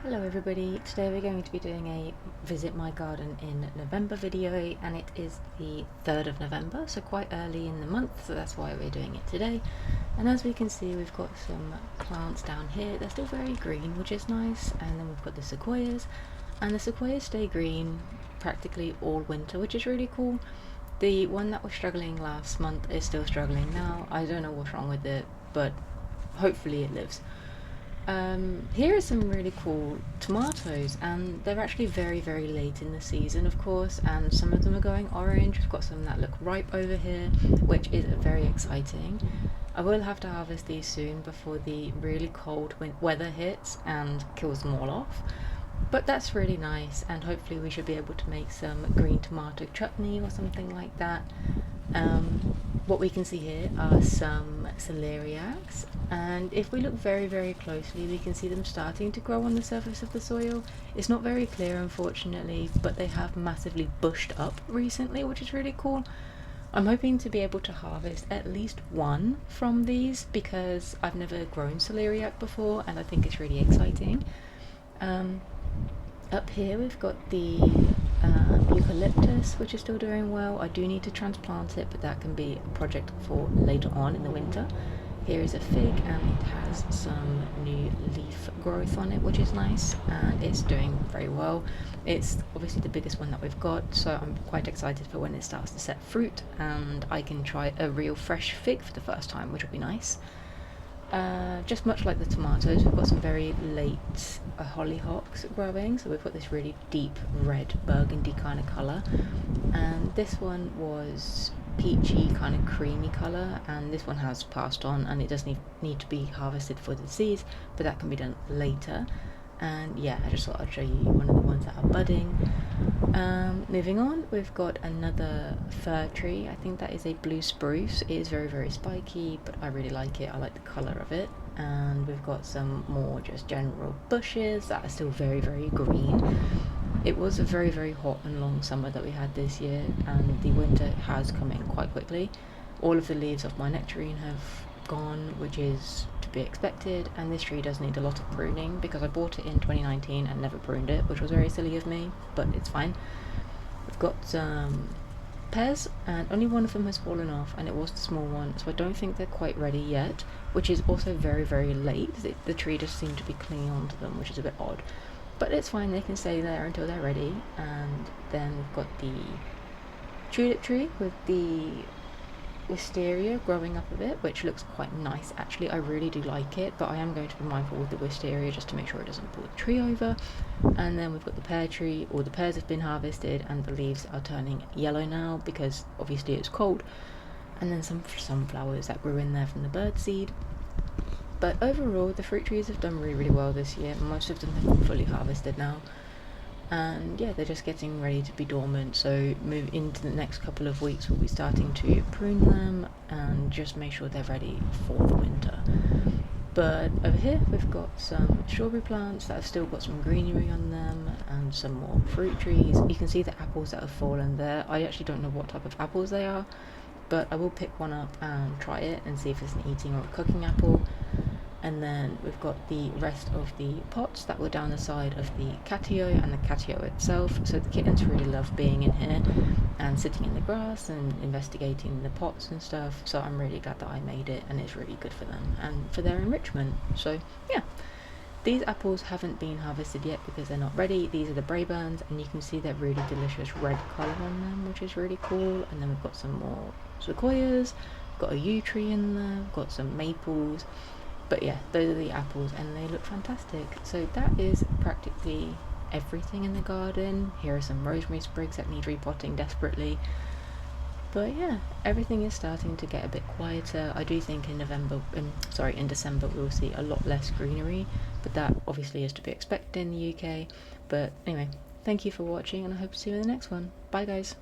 Hello everybody, today we're going to be doing a visit my garden in November video, and it is the 3rd of November, so quite early in the month, so that's why we're doing it today. And as we can see, we've got some plants down here. They're still very green, which is nice, and then we've got the sequoias, and the sequoias stay green practically all winter, which is really cool. The one that was struggling last month is still struggling now. I don't know what's wrong with it, but hopefully it lives. Here are some really cool tomatoes, and they're actually very late in the season, of course, and some of them are going orange. We've got some that look ripe over here, which is very exciting. I will have to harvest these soon before the really cold weather hits and kills them all off, but that's really nice, and hopefully we should be able to make some green tomato chutney or something like that. What we can see here are some celeriacs, and if we look very closely, we can see them starting to grow on the surface of the soil. It's not very clear, unfortunately, but they have massively bushed up recently, which is really cool. I'm hoping to be able to harvest at least one from these because I've never grown celeriac before, and I think it's really exciting. Up here we've got the eucalyptus, which is still doing well. I do need to transplant it, but that can be a project for later on in the winter. Here is a fig, and it has some new leaf growth on it, which is nice, and it's doing very well. It's obviously the biggest one that we've got, so I'm quite excited for when it starts to set fruit and I can try a real fresh fig for the first time, which will be nice. Just much like the tomatoes, we've got some very late hollyhocks growing, so we've got this really deep red burgundy kind of colour, and this one was peachy kind of creamy colour, and this one has passed on and it does need to be harvested for the seeds, but that can be done later. And yeah, I just thought I'd show you one of the ones that are budding. Moving on, we've got another fir tree. I think that is a blue spruce. It is very spiky, but I really like it. I like the colour of it. And we've got some more just general bushes that are still very green. It was a very hot and long summer that we had this year, and the winter has come in quite quickly. All of the leaves of my nectarine have gone, which is to be expected, and this tree does need a lot of pruning because I bought it in 2019 and never pruned it, which was very silly of me, but it's fine. We've got some pears, and only one of them has fallen off, and it was the small one, so I don't think they're quite ready yet, which is also very late. The tree just seemed to be clinging onto them, which is a bit odd, but it's fine, they can stay there until they're ready. And then we've got the tulip tree with the wisteria growing up a bit, which looks quite nice actually. I really do like it, but I am going to be mindful with the wisteria just to make sure it doesn't pull the tree over. And then we've got the pear tree. All the pears have been harvested and the leaves are turning yellow now because obviously it's cold. And then some sunflowers that grew in there from the bird seed. But overall the fruit trees have done really well this year. Most of them have been fully harvested now, and yeah, they're just getting ready to be dormant, so move into the next couple of weeks we'll be starting to prune them and just make sure they're ready for the winter. But over here we've got some strawberry plants that have still got some greenery on them, and some more fruit trees. You can see the apples that have fallen there. I actually don't know what type of apples they are, but I will pick one up and try it and see if it's an eating or a cooking apple. And then we've got the rest of the pots that were down the side of the catio and the catio itself, so the kittens really love being in here and sitting in the grass and investigating the pots and stuff, so I'm really glad that I made it, and it's really good for them and for their enrichment. So yeah, these apples haven't been harvested yet because they're not ready. These are the Braeburns, and you can see they're really delicious red colour on them, which is really cool. And then we've got some more sequoias, got a yew tree in there, got some maples. But yeah, those are the apples and they look fantastic. So that is practically everything in the garden. Here are some rosemary sprigs that need repotting desperately. But yeah, everything is starting to get a bit quieter. I do think in December we'll see a lot less greenery, but that obviously is to be expected in the UK. But anyway, thank you for watching, and I hope to see you in the next one. Bye guys.